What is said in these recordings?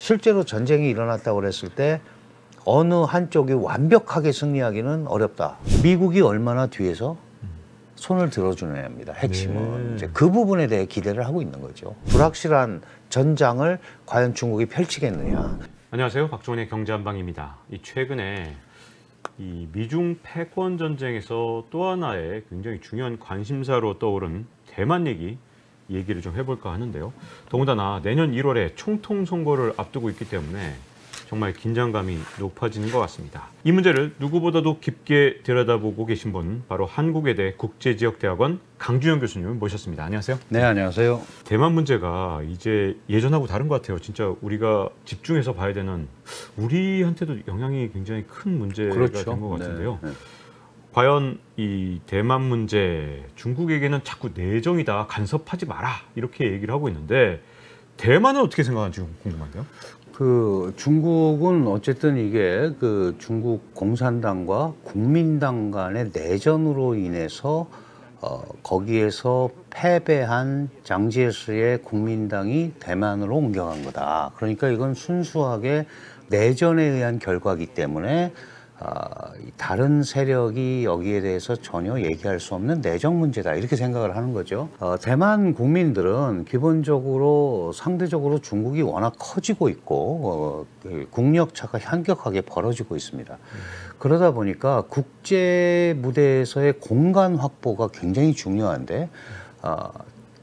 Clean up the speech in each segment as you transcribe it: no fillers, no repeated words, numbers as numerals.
실제로 전쟁이 일어났다고 그랬을 때 어느 한쪽이 완벽하게 승리하기는 어렵다. 미국이 얼마나 뒤에서 손을 들어주느냐입니다. 핵심은 이제 그 부분에 대해 기대를 하고 있는 거죠. 불확실한 전장을 과연 중국이 펼치겠느냐. 안녕하세요, 박종원의 경제한방입니다. 최근에 이 미중 패권 전쟁에서 또 하나의 굉장히 중요한 관심사로 떠오른 대만 얘기를 좀 해볼까 하는데요. 더군다나 내년 1월에 총통 선거를 앞두고 있기 때문에 정말 긴장감이 높아지는 것 같습니다. 이 문제를 누구보다도 깊게 들여다보고 계신 분, 바로 한국외대 국제지역대학원 강준영 교수님을 모셨습니다. 안녕하세요. 네, 안녕하세요. 대만 문제가 이제 예전하고 다른 것 같아요. 진짜 우리가 집중해서 봐야 되는, 우리한테도 영향이 굉장히 큰 문제가 그렇죠. 된 것 같은데요. 네. 과연 이 대만 문제, 중국에게는 자꾸 내정이다, 간섭하지 마라 이렇게 얘기를 하고 있는데 대만은 어떻게 생각하는지 궁금한데요. 중국은 어쨌든 이게 중국 공산당과 국민당 간의 내전으로 인해서 거기에서 패배한 장제스의 국민당이 대만으로 옮겨간 거다. 그러니까 이건 순수하게 내전에 의한 결과이기 때문에 다른 세력이 여기에 대해서 전혀 얘기할 수 없는 내정 문제다, 이렇게 생각을 하는 거죠. 대만 국민들은 기본적으로 상대적으로 중국이 워낙 커지고 있고 국력차가 현격하게 벌어지고 있습니다. 그러다 보니까 국제 무대에서의 공간 확보가 굉장히 중요한데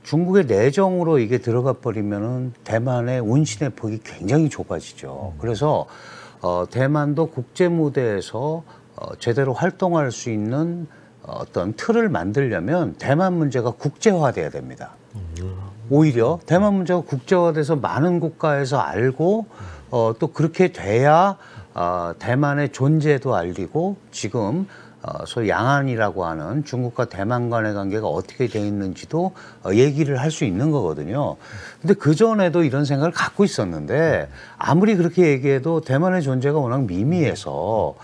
중국의 내정으로 이게 들어가 버리면은 대만의 운신의 폭이 굉장히 좁아지죠. 그래서 대만도 국제 무대에서 제대로 활동할 수 있는 어떤 틀을 만들려면 대만 문제가 국제화돼야 됩니다. 오히려 대만 문제가 국제화돼서 많은 국가에서 알고 또 그렇게 돼야 대만의 존재도 알리고 지금 소위 양안이라고 하는 중국과 대만 간의 관계가 어떻게 돼 있는지도 얘기를 할 수 있는 거거든요. 근데 그전에도 이런 생각을 갖고 있었는데 아무리 그렇게 얘기해도 대만의 존재가 워낙 미미해서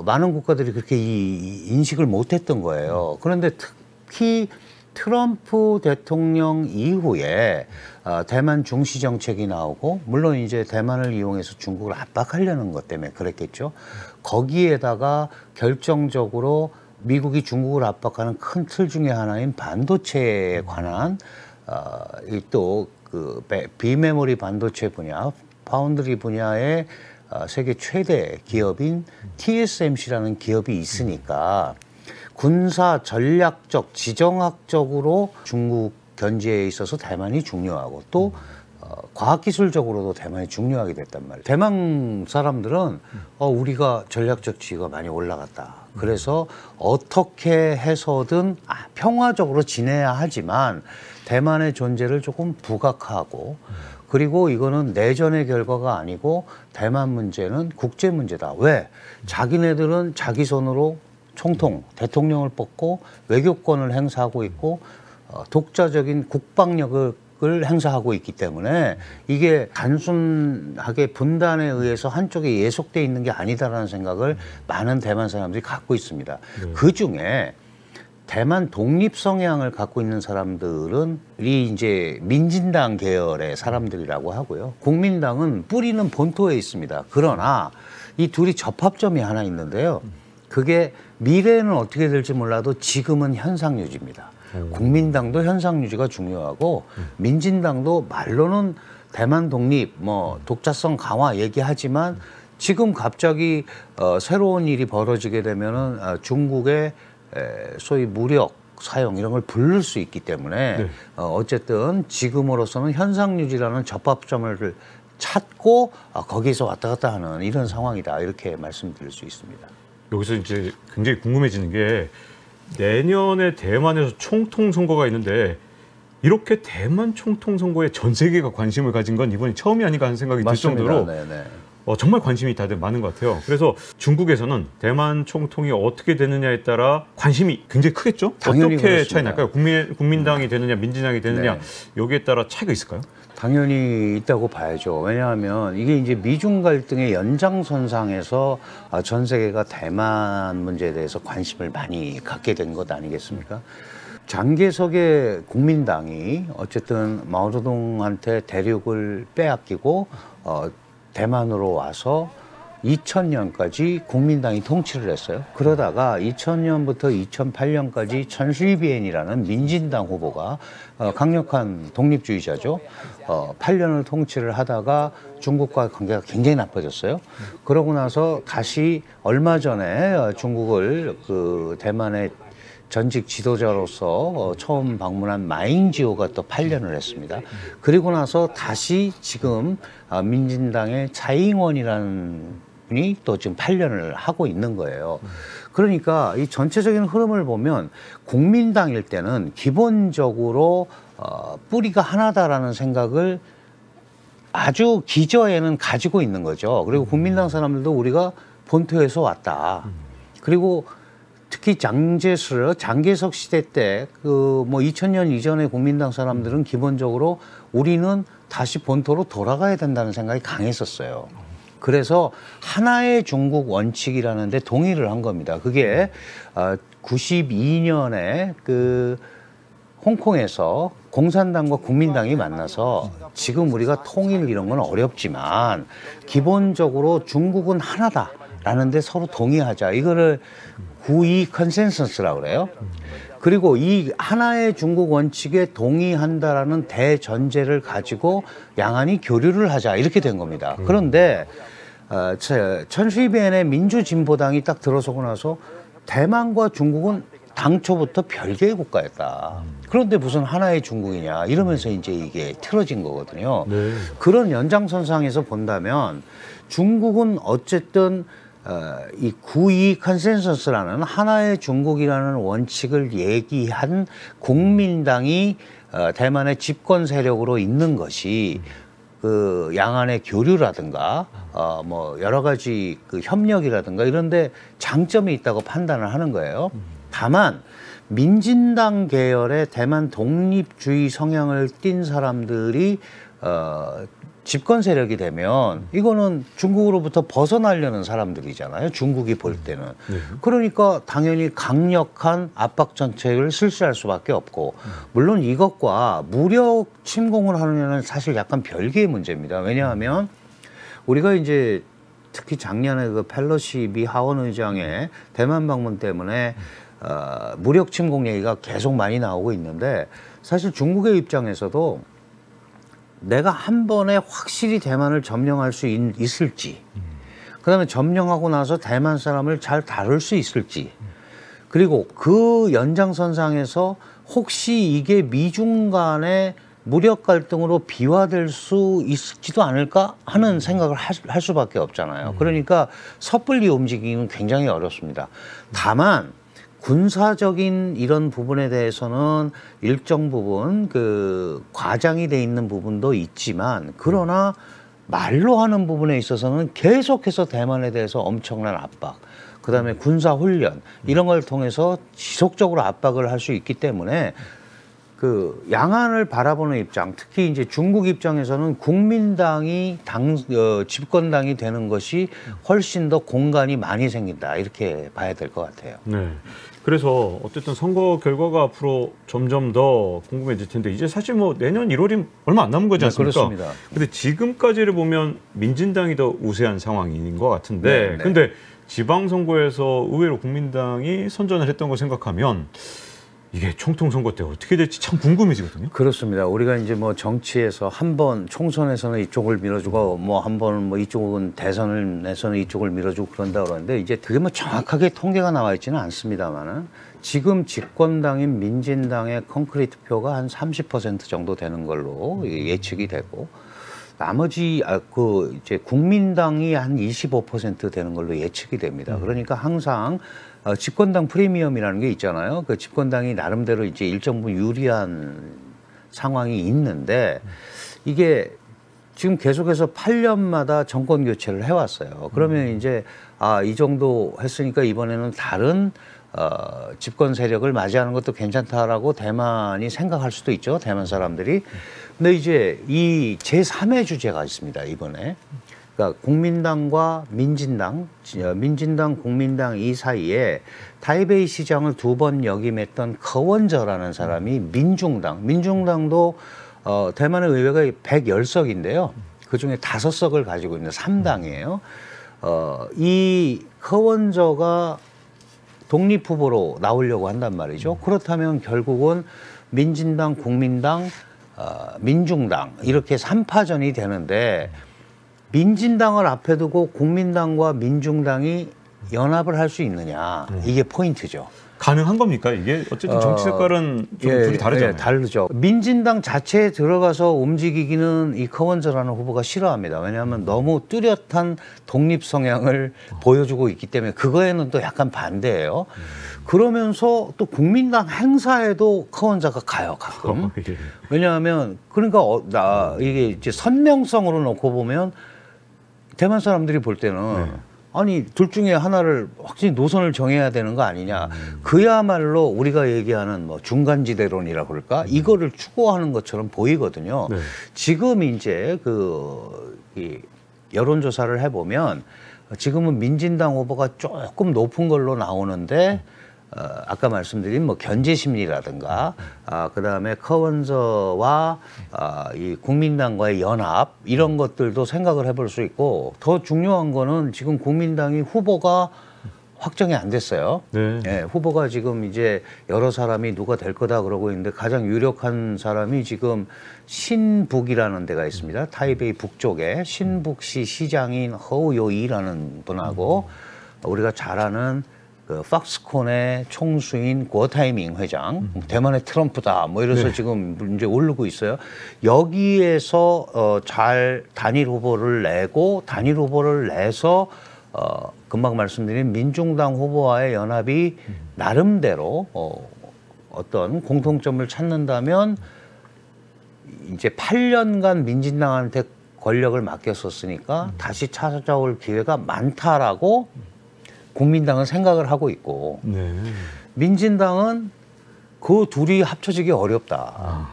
많은 국가들이 그렇게 인식을 못했던 거예요. 그런데 특히 트럼프 대통령 이후에 대만 중시 정책이 나오고, 물론 이제 대만을 이용해서 중국을 압박하려는 것 때문에 그랬겠죠. 거기에다가 결정적으로 미국이 중국을 압박하는 큰 틀 중에 하나인 반도체에 관한 또 비메모리 반도체 분야, 파운드리 분야의 세계 최대 기업인 TSMC라는 기업이 있으니까 군사 전략적 지정학적으로 중국 견제에 있어서 대만이 중요하고 또 과학기술적으로도 대만이 중요하게 됐단 말이에요. 대만 사람들은 우리가 전략적 지위가 많이 올라갔다. 그래서 어떻게 해서든 평화적으로 지내야 하지만 대만의 존재를 조금 부각하고, 그리고 이거는 내전의 결과가 아니고 대만 문제는 국제 문제다. 왜? 자기네들은 자기 손으로 총통, 대통령을 뽑고 외교권을 행사하고 있고 독자적인 국방력을 행사하고 있기 때문에 이게 단순하게 분단에 의해서 한쪽에 예속돼 있는 게 아니다라는 생각을 많은 대만 사람들이 갖고 있습니다. 그중에 대만 독립 성향을 갖고 있는 사람들은 이제 민진당 계열의 사람들이라고 하고요. 국민당은 뿌리는 본토에 있습니다. 그러나 이 둘이 접합점이 하나 있는데요. 그게 미래에는 어떻게 될지 몰라도 지금은 현상 유지입니다. 국민당도 현상 유지가 중요하고 민진당도 말로는 대만 독립, 독자성 강화 얘기하지만 지금 갑자기 새로운 일이 벌어지게 되면은 중국의 소위 무력 사용 이런 걸 부를 수 있기 때문에 어쨌든 지금으로서는 현상 유지라는 접합점을 찾고 거기서 왔다 갔다 하는 이런 상황이다, 이렇게 말씀드릴 수 있습니다. 여기서 이제 굉장히 궁금해지는 게, 내년에 대만에서 총통 선거가 있는데 이렇게 대만 총통 선거에 전 세계가 관심을 가진 건 이번이 처음이 아닌가 하는 생각이 들 정도로 정말 관심이 다들 많은 것 같아요. 그래서 중국에서는 대만 총통이 어떻게 되느냐에 따라 관심이 굉장히 크겠죠? 당연히 어떻게 그렇습니다. 차이 날까요? 국민당이 되느냐 민진당이 되느냐, 여기에 따라 차이가 있을까요? 당연히 있다고 봐야죠. 왜냐하면 이게 이제 미중 갈등의 연장선상에서 전 세계가 대만 문제에 대해서 관심을 많이 갖게 된 것 아니겠습니까? 장개석의 국민당이 어쨌든 마오쩌둥한테 대륙을 빼앗기고 대만으로 와서 2000년까지 국민당이 통치를 했어요. 그러다가 2000년부터 2008년까지 천슈이비엔이라는 민진당 후보가 강력한 독립주의자죠. 8년을 통치를 하다가 중국과 관계가 굉장히 나빠졌어요. 그러고 나서 다시 얼마 전에 중국을 그 대만의 전직 지도자로서 처음 방문한 마잉지오가 또 8년을 했습니다. 그리고 나서 다시 지금 민진당의 차잉원이라는 분이 또 지금 8년을 하고 있는 거예요. 그러니까 이 전체적인 흐름을 보면 국민당일 때는 기본적으로 뿌리가 하나다라는 생각을 아주 기저에는 가지고 있는 거죠. 그리고 국민당 사람들도 우리가 본토에서 왔다. 그리고 특히 장개석 시대 때 그 뭐 2000년 이전의 국민당 사람들은 기본적으로 우리는 다시 본토로 돌아가야 된다는 생각이 강했었어요. 그래서 하나의 중국 원칙이라는 데 동의를 한 겁니다. 그게 92년에 그 홍콩에서 공산당과 국민당이 만나서 지금 우리가 통일 이런 건 어렵지만 기본적으로 중국은 하나다라는 데 서로 동의하자. 이거를 92 컨센서스라고 그래요. 그리고 이 하나의 중국 원칙에 동의한다라는 대전제를 가지고 양안이 교류를 하자 이렇게 된 겁니다. 그런데 천슈이비엔의 민주진보당이 딱 들어서고 나서 대만과 중국은 당초부터 별개의 국가였다. 그런데 무슨 하나의 중국이냐 이러면서 이제 이게 틀어진 거거든요. 네. 그런 연장선상에서 본다면 중국은 어쨌든 이 92 컨센서스라는 하나의 중국이라는 원칙을 얘기한 국민당이 대만의 집권 세력으로 있는 것이 그 양안의 교류라든가 뭐 여러 가지 그 협력이라든가 이런데 장점이 있다고 판단을 하는 거예요. 다만 민진당 계열의 대만 독립주의 성향을 띤 사람들이 집권 세력이 되면 이거는 중국으로부터 벗어나려는 사람들이잖아요. 중국이 볼 때는. 그러니까 당연히 강력한 압박 정책을 실시할 수밖에 없고 물론 이것과 무력 침공을 하느냐는 사실 약간 별개의 문제입니다. 왜냐하면 우리가 이제 특히 작년에 그 펠로시 미 하원 의장의 대만 방문 때문에 무력 침공 얘기가 계속 많이 나오고 있는데 사실 중국의 입장에서도 내가 한 번에 확실히 대만을 점령할 수 있을지, 그다음에 점령하고 나서 대만 사람을 잘 다룰 수 있을지, 그리고 그 연장선상에서 혹시 이게 미중 간의 무력 갈등으로 비화될 수 있지도 않을까 하는 생각을 할 수밖에 없잖아요. 그러니까 섣불리 움직이기는 굉장히 어렵습니다. 다만 군사적인 이런 부분에 대해서는 일정 부분 그 과장이 돼 있는 부분도 있지만 그러나 말로 하는 부분에 있어서는 계속해서 대만에 대해서 엄청난 압박, 그다음에 군사 훈련 이런 걸 통해서 지속적으로 압박을 할 수 있기 때문에 그 양안을 바라보는 입장, 특히 이제 중국 입장에서는 국민당이 집권당이 되는 것이 훨씬 더 공간이 많이 생긴다 이렇게 봐야 될 것 같아요. 네. 그래서 어쨌든 선거 결과가 앞으로 점점 더 궁금해질 텐데 이제 사실 뭐 내년 1월이 얼마 안 남은 거지 않습니까? 네, 그렇습니다. 근데 지금까지를 보면 민진당이 더 우세한 상황인 것 같은데, 근데 지방선거에서 의외로 국민당이 선전을 했던 걸 생각하면 이게 총통선거 때 어떻게 될지 참 궁금해지거든요. 그렇습니다. 우리가 이제 뭐 정치에서 한 번 총선에서는 이쪽을 밀어주고 뭐 한 번 뭐 이쪽은 대선에서는 이쪽을 밀어주고 그런다 그러는데 이제 그게 뭐 정확하게 통계가 나와 있지는 않습니다만은 지금 집권당인 민진당의 콘크리트 표가 한 30% 정도 되는 걸로 예측이 되고 나머지 그 이제 국민당이 한 25% 되는 걸로 예측이 됩니다. 그러니까 항상 집권당 프리미엄이라는 게 있잖아요. 그 집권당이 나름대로 이제 일정 부분 유리한 상황이 있는데 이게 지금 계속해서 8년마다 정권 교체를 해왔어요. 그러면 이제 이 정도 했으니까 이번에는 다른 집권 세력을 맞이하는 것도 괜찮다라고 대만이 생각할 수도 있죠. 대만 사람들이. 근데 이제 이 제3의 주제가 있습니다. 이번에. 그러니까 국민당과 민진당, 국민당 이 사이에 타이베이 시장을 2번 역임했던 커원저라는 사람이 민중당도 대만의 의회가 110석인데요. 그중에 5석을 가지고 있는 3당이에요. 이柯원저가 독립 후보로 나오려고 한단 말이죠. 그렇다면 결국은 민진당, 국민당, 민중당 이렇게 3파전이 되는데 민진당을 앞에 두고 국민당과 민중당이 연합을 할 수 있느냐 이게 포인트죠. 가능한 겁니까? 이게 어쨌든 정치 색깔은 좀 둘이 다르잖아요. 다르죠. 민진당 자체에 들어가서 움직이기는 이柯원저라는 후보가 싫어합니다. 왜냐하면 너무 뚜렷한 독립 성향을 보여주고 있기 때문에 그거에는 또 약간 반대예요. 그러면서 또 국민당 행사에도柯원저가 가요, 가끔. 예. 왜냐하면 그러니까 이게 이제 선명성으로 놓고 보면 대만 사람들이 볼 때는 아니 둘 중에 하나를 확실히 노선을 정해야 되는 거 아니냐. 그야말로 우리가 얘기하는 뭐 중간지대론이라 그럴까 이거를 추구하는 것처럼 보이거든요. 네. 지금 이제 이 여론조사를 해보면 지금은 민진당 후보가 조금 높은 걸로 나오는데 아까 말씀드린 뭐 견제 심리라든가 그다음에柯원저와 이 국민당과의 연합 이런 것들도 생각을 해볼 수 있고 더 중요한 거는 지금 국민당이 후보가 확정이 안 됐어요. 네. 예, 후보가 지금 이제 여러 사람이 누가 될 거다 그러고 있는데 가장 유력한 사람이 지금 신북이라는 데가 있습니다. 타이베이 북쪽에 신북시 시장인 허우요이라는 분하고 우리가 잘 아는 그 팍스콘의 총수인 고타이밍 회장, 대만의 트럼프다, 뭐 이래서 지금 이제 오르고 있어요. 여기에서 잘 단일 후보를 내고 단일 후보를 내서 금방 말씀드린 민중당 후보와의 연합이 나름대로 어떤 공통점을 찾는다면 이제 8년간 민진당한테 권력을 맡겼었으니까 다시 찾아올 기회가 많다라고 국민당은 생각을 하고 있고 네. 민진당은 그 둘이 합쳐지기 어렵다.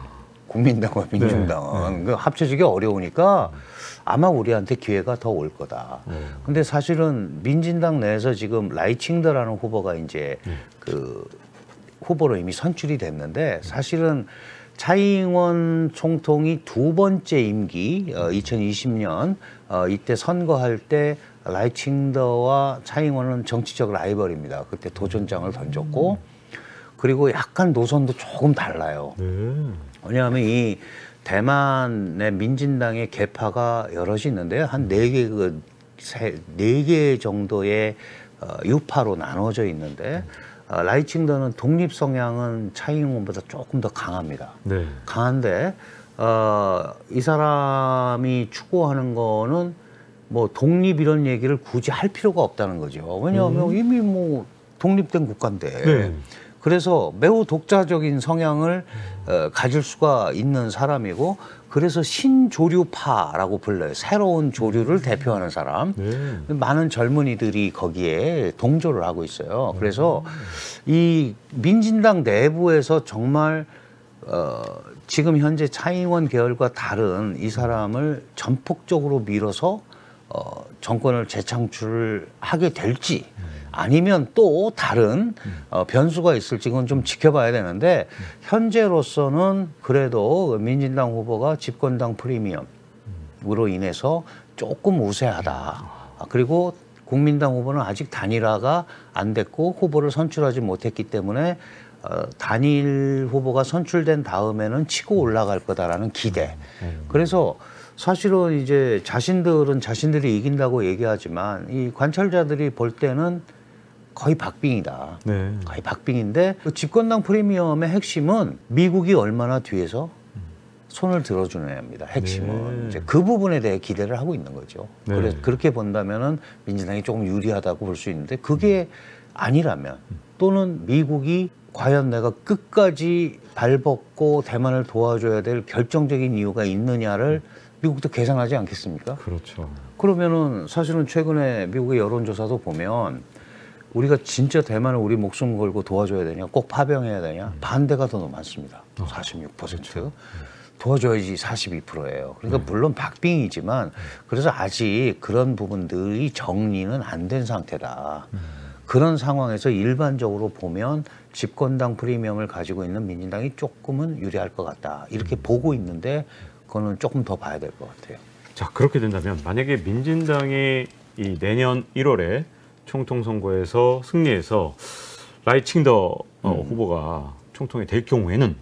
국민당과 민중당은 그 합쳐지기 어려우니까 아마 우리한테 기회가 더 올 거다. 근데 사실은 민진당 내에서 지금 라이칭더라는 후보가 이제 그 후보로 이미 선출이 됐는데 사실은 차이잉원 총통이 2번째 임기 2020년 이때 선거할 때 라이칭더와 차이잉원은 정치적 라이벌입니다. 그때 도전장을 던졌고 그리고 약간 노선도 조금 달라요. 왜냐하면 이 대만의 민진당의 계파가 여럿이 있는데요. 한 4개 정도의 유파로 나눠져 있는데 라이칭더는 독립 성향은 차이잉원보다 조금 더 강합니다. 네. 강한데 이 사람이 추구하는 거는 뭐 독립 이런 얘기를 굳이 할 필요가 없다는 거죠. 왜냐하면 이미 뭐 독립된 국가인데. 네. 그래서 매우 독자적인 성향을 가질 수가 있는 사람이고 그래서 신조류파라고 불러요. 새로운 조류를 대표하는 사람. 많은 젊은이들이 거기에 동조를 하고 있어요. 그래서 이 민진당 내부에서 정말 지금 현재 차이잉원 계열과 다른 이 사람을 전폭적으로 밀어서 정권을 재창출을 하게 될지 아니면 또 다른 변수가 있을지 그건 좀 지켜봐야 되는데 현재로서는 그래도 민진당 후보가 집권당 프리미엄으로 인해서 조금 우세하다. 그리고 국민당 후보는 아직 단일화가 안 됐고 후보를 선출하지 못했기 때문에 단일 후보가 선출된 다음에는 치고 올라갈 거다라는 기대. 그래서 사실은 이제 자신들은 자신들이 이긴다고 얘기하지만 이 관찰자들이 볼 때는 거의 박빙이다. 거의 박빙인데 그 집권당 프리미엄의 핵심은 미국이 얼마나 뒤에서 손을 들어주는 애입니다. 핵심은 이제 그 부분에 대해 기대를 하고 있는 거죠. 그래서 그렇게 본다면은 민주당이 조금 유리하다고 볼 수 있는데 그게 아니라면 또는 미국이 과연 내가 끝까지 발벗고 대만을 도와줘야 될 결정적인 이유가 있느냐를 미국도 계산하지 않겠습니까? 그렇죠. 그러면은 사실은 최근에 미국의 여론조사도 보면 우리가 진짜 대만을 우리 목숨 걸고 도와줘야 되냐, 꼭 파병해야 되냐, 반대가 더 많습니다. 46%. 그렇죠. 도와줘야지 42%예요. 그러니까 물론 박빙이지만 그래서 아직 그런 부분들이 정리는 안 된 상태다. 그런 상황에서 일반적으로 보면 집권당 프리미엄을 가지고 있는 민진당이 조금은 유리할 것 같다. 이렇게 보고 있는데 그거는 조금 더 봐야 될 것 같아요. 자, 그렇게 된다면 만약에 민진당이 이 내년 1월에 총통 선거에서 승리해서 라이칭더 후보가 총통이 될 경우에는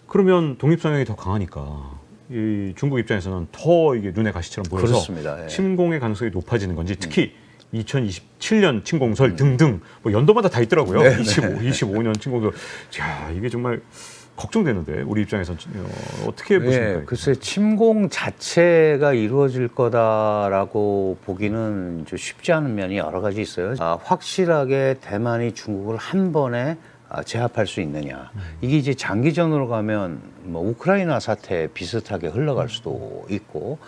그러면 독립 성향이 더 강하니까 이 중국 입장에서는 더 이게 눈에 가시처럼 보여서 그렇습니다. 예. 침공의 가능성이 높아지는 건지 특히 2027년 침공설 등등 뭐 연도마다 다 있더라고요. 네, 25년 침공설. 자, 이게 정말 걱정되는데 우리 입장에서는 어떻게 보십니까? 예, 글쎄 침공 자체가 이루어질 거다라고 보기는 좀 쉽지 않은 면이 여러 가지 있어요. 확실하게 대만이 중국을 한 번에 제압할 수 있느냐. 이게 이제 장기전으로 가면 뭐 우크라이나 사태 비슷하게 흘러갈 수도 있고,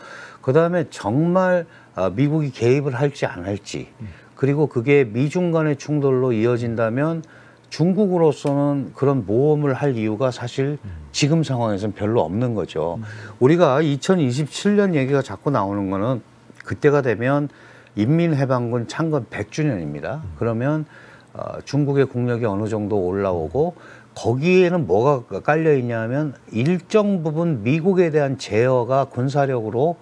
그 다음에 정말 미국이 개입을 할지 안 할지, 그리고 그게 미중 간의 충돌로 이어진다면 중국으로서는 그런 모험을 할 이유가 사실 지금 상황에서는 별로 없는 거죠. 우리가 2027년 얘기가 자꾸 나오는 거는 그때가 되면 인민해방군 창건 100주년입니다. 그러면 중국의 국력이 어느 정도 올라오고 거기에는 뭐가 깔려 있냐면 일정 부분 미국에 대한 제어가 군사력으로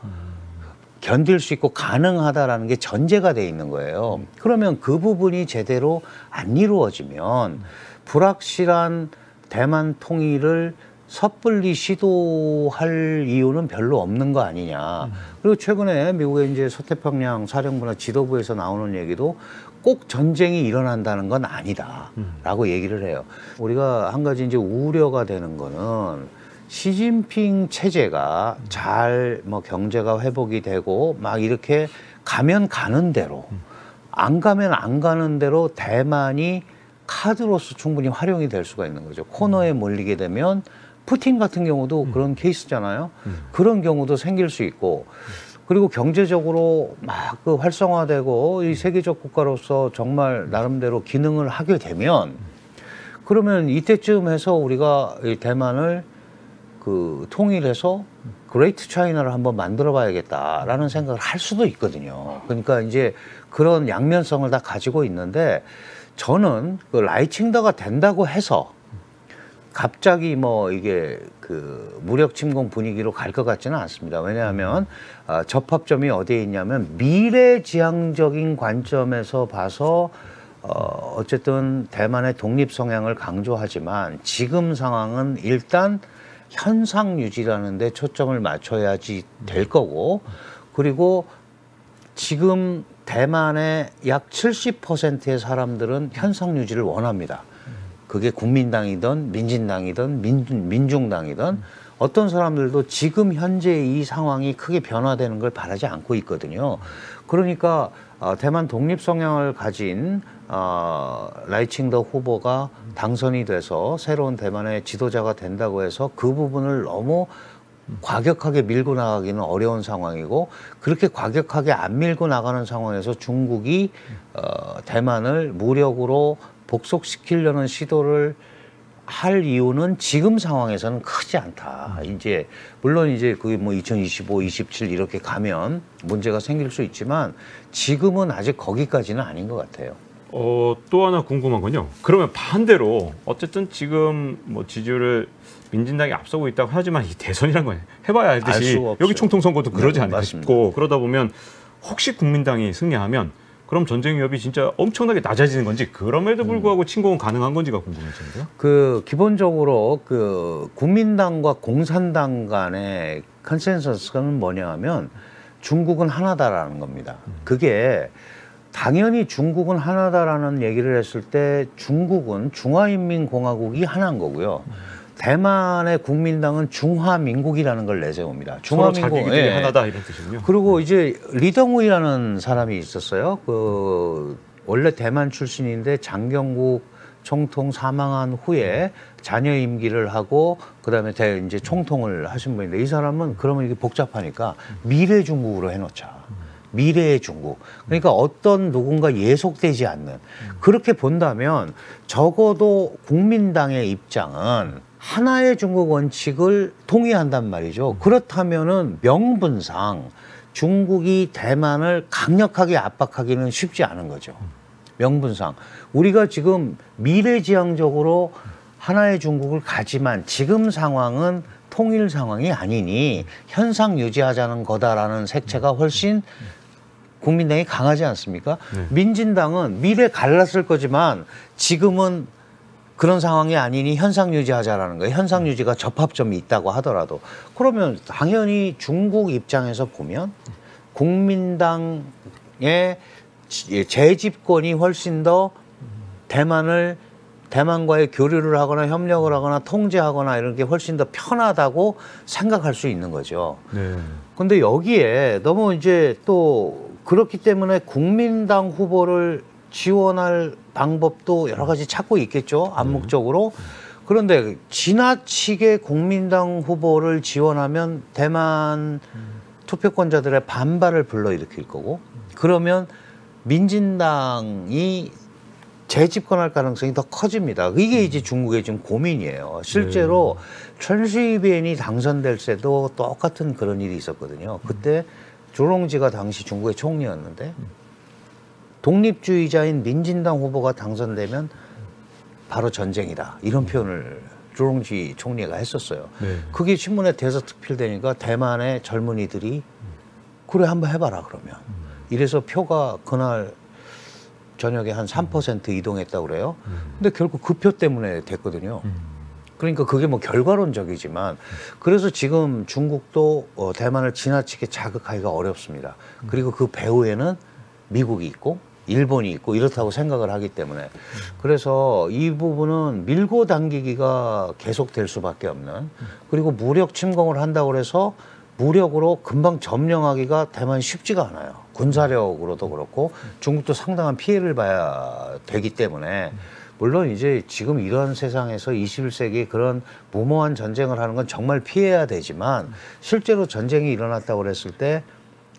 견딜 수 있고 가능하다라는 게 전제가 돼 있는 거예요. 그러면 그 부분이 제대로 안 이루어지면 불확실한 대만 통일을 섣불리 시도할 이유는 별로 없는 거 아니냐. 그리고 최근에 미국의 이제 서태평양 사령부나 지도부에서 나오는 얘기도 꼭 전쟁이 일어난다는 건 아니다라고 얘기를 해요. 우리가 한 가지 이제 우려가 되는 거는 시진핑 체제가 잘 뭐 경제가 회복이 되고 막 이렇게 가면 가는 대로, 안 가면 안 가는 대로 대만이 카드로서 충분히 활용이 될 수가 있는 거죠. 코너에 몰리게 되면 푸틴 같은 경우도 그런 케이스잖아요. 그런 경우도 생길 수 있고, 그리고 경제적으로 막 그 활성화되고 이 세계적 국가로서 정말 나름대로 기능을 하게 되면, 그러면 이때쯤 해서 우리가 이 대만을 그 통일해서 그레이트 차이나를 한번 만들어 봐야겠다라는 생각을 할 수도 있거든요. 그러니까 이제 그런 양면성을 다 가지고 있는데, 저는 그 라이칭더가 된다고 해서 갑자기 뭐 이게 그 무력 침공 분위기로 갈 것 같지는 않습니다. 왜냐하면 접합점이 어디에 있냐면 미래지향적인 관점에서 봐서 어쨌든 대만의 독립 성향을 강조하지만 지금 상황은 일단 현상 유지라는 데 초점을 맞춰야지 될 거고, 그리고 지금 대만의 약 70%의 사람들은 현상 유지를 원합니다. 그게 국민당이든 민진당이든 민중당이든 어떤 사람들도 지금 현재 이 상황이 크게 변화되는 걸 바라지 않고 있거든요. 그러니까 대만 독립 성향을 가진 라이칭더 후보가 당선이 돼서 새로운 대만의 지도자가 된다고 해서 그 부분을 너무 과격하게 밀고 나가기는 어려운 상황이고, 그렇게 과격하게 안 밀고 나가는 상황에서 중국이 대만을 무력으로 복속시키려는 시도를 할 이유는 지금 상황에서는 크지 않다. 이제 물론 이제 그게 뭐 2025, 27 이렇게 가면 문제가 생길 수 있지만 지금은 아직 거기까지는 아닌 것 같아요. 또 하나 궁금한 건요. 그러면 반대로 어쨌든 지금 뭐 지지율을 민진당이 앞서고 있다고 하지만 이 대선이란 건 해봐야 알듯이 여기 총통 선거도 그러지 않겠고, 그러다 보면 혹시 국민당이 승리하면 그럼 전쟁 위협이 진짜 엄청나게 낮아지는 건지, 그럼에도 불구하고 침공은 가능한 건지가 궁금해지는데요. 그 기본적으로 그 국민당과 공산당 간의 컨센서스는 뭐냐 하면 중국은 하나다라는 겁니다. 그게 당연히 중국은 하나다라는 얘기를 했을 때 중국은 중화인민공화국이 하나인 거고요. 대만의 국민당은 중화민국이라는 걸 내세웁니다. 중화민국, 자기들이 하나다 이런 뜻이군요. 그리고 이제 리덩우이라는 사람이 있었어요. 그 원래 대만 출신인데 장경국 총통 사망한 후에 자녀 임기를 하고 그다음에 이제 총통을 하신 분인데, 이 사람은 그러면 이게 복잡하니까 미래 중국으로 해놓자. 미래의 중국. 그러니까 어떤 누군가 예속되지 않는, 그렇게 본다면 적어도 국민당의 입장은 하나의 중국 원칙을 동의한단 말이죠. 그렇다면은 명분상 중국이 대만을 강력하게 압박하기는 쉽지 않은 거죠. 명분상. 우리가 지금 미래지향적으로 하나의 중국을 가지만 지금 상황은 통일 상황이 아니니 현상 유지하자는 거다라는 색채가 훨씬 국민당이 강하지 않습니까? 민진당은 미래 갈랐을 거지만 지금은 그런 상황이 아니니 현상 유지하자라는 거예요. 현상 유지가 접합점이 있다고 하더라도. 그러면 당연히 중국 입장에서 보면 국민당의 재집권이 훨씬 더 대만과의 교류를 하거나 협력을 하거나 통제하거나 이런 게 훨씬 더 편하다고 생각할 수 있는 거죠. 근데 여기에 너무 이제 또 그렇기 때문에 국민당 후보를 지원할 방법도 여러 가지 찾고 있겠죠. 암묵적으로. 그런데 지나치게 국민당 후보를 지원하면 대만 투표권자들의 반발을 불러일으킬 거고, 그러면 민진당이 재집권할 가능성이 더 커집니다. 이게 이제 중국의 지금 고민이에요. 실제로 천시비엔이 당선될 때도 똑같은 그런 일이 있었거든요. 그때 조롱지가 당시 중국의 총리였는데 독립주의자인 민진당 후보가 당선되면 바로 전쟁이다. 이런 표현을 조롱지 총리가 했었어요. 그게 신문에 대서특필되니까 대만의 젊은이들이 그래 한번 해봐라 그러면. 이래서 표가 그날 저녁에 한 3% 이동했다고 그래요. 근데 결국 그 표 때문에 됐거든요. 그러니까 그게 뭐 결과론적이지만 그래서 지금 중국도 대만을 지나치게 자극하기가 어렵습니다. 그리고 그 배후에는 미국이 있고 일본이 있고 이렇다고 생각을 하기 때문에 그래서 이 부분은 밀고 당기기가 계속될 수밖에 없는, 그리고 무력 침공을 한다고 해서 무력으로 금방 점령하기가 대만이 쉽지가 않아요. 군사력으로도 그렇고 중국도 상당한 피해를 봐야 되기 때문에 물론 이제 지금 이런 세상에서 21세기 그런 무모한 전쟁을 하는 건 정말 피해야 되지만 실제로 전쟁이 일어났다고 그랬을 때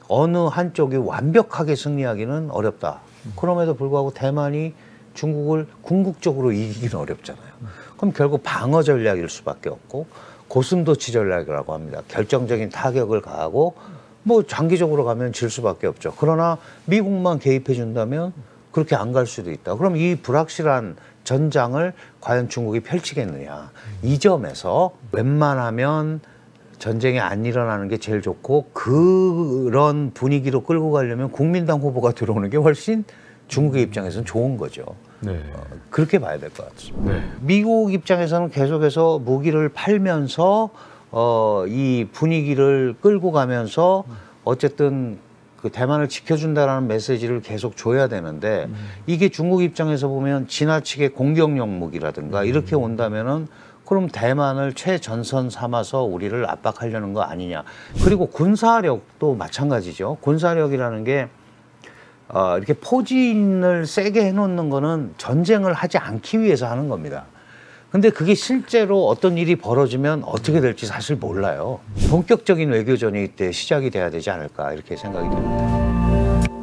어느 한쪽이 완벽하게 승리하기는 어렵다. 그럼에도 불구하고 대만이 중국을 궁극적으로 이기기는 어렵잖아요. 그럼 결국 방어 전략일 수밖에 없고 고슴도치 전략이라고 합니다. 결정적인 타격을 가하고 뭐 장기적으로 가면 질 수밖에 없죠. 그러나 미국만 개입해 준다면 그렇게 안 갈 수도 있다. 그럼 이 불확실한 전장을 과연 중국이 펼치겠느냐. 이 점에서 웬만하면 전쟁이 안 일어나는 게 제일 좋고 그런 분위기로 끌고 가려면 국민당 후보가 들어오는 게 훨씬 중국의 입장에서는 좋은 거죠. 그렇게 봐야 될 것 같습니다. 미국 입장에서는 계속해서 무기를 팔면서 이 분위기를 끌고 가면서 어쨌든 그 대만을 지켜준다라는 메시지를 계속 줘야 되는데 이게 중국 입장에서 보면 지나치게 공격용 무기라든가 이렇게 온다면은 그럼 대만을 최전선 삼아서 우리를 압박하려는 거 아니냐. 그리고 군사력도 마찬가지죠. 군사력이라는 게 이렇게 포진을 세게 해놓는 거는 전쟁을 하지 않기 위해서 하는 겁니다. 근데 그게 실제로 어떤 일이 벌어지면 어떻게 될지 사실 몰라요. 본격적인 외교전이 이때 시작이 돼야 되지 않을까 이렇게 생각이 됩니다.